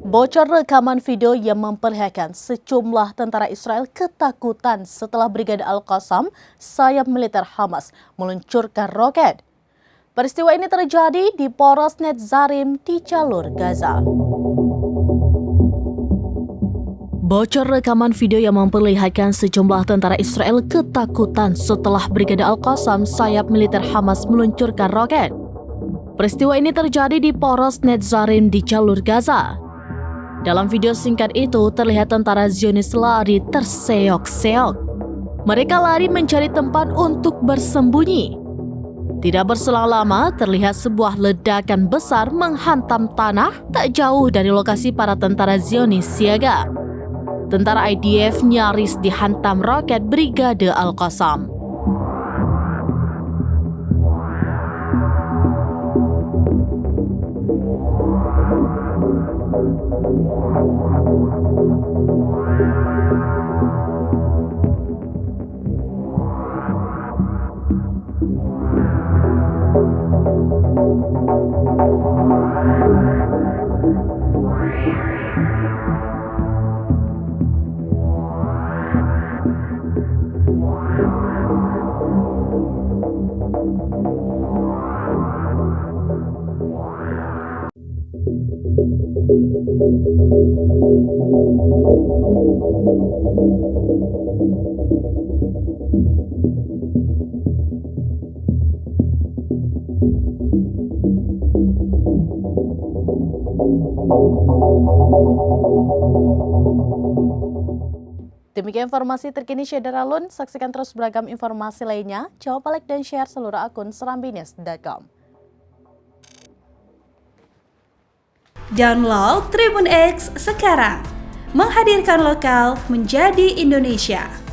Bocor rekaman video yang memperlihatkan sejumlah tentara Israel ketakutan setelah Brigade Al-Qassam, sayap militer Hamas, meluncurkan roket. Peristiwa ini terjadi di Poros Netzarim di jalur Gaza. Bocor rekaman video yang memperlihatkan sejumlah tentara Israel ketakutan setelah Brigade Al-Qassam, sayap militer Hamas, meluncurkan roket. Peristiwa ini terjadi di Poros Netzarim di jalur Gaza. Dalam video singkat itu, terlihat tentara Zionis lari terseok-seok. Mereka lari mencari tempat untuk bersembunyi. Tidak berselang lama, terlihat sebuah ledakan besar menghantam tanah tak jauh dari lokasi para tentara Zionis siaga. Tentara IDF nyaris dihantam roket Brigade Al-Qassam. Demikian informasi terkini Syederalun. Saksikan terus beragam informasi lainnya. Coba like dan share seluruh akun serambinews.com. Download Tribun X sekarang. Menghadirkan lokal menjadi Indonesia.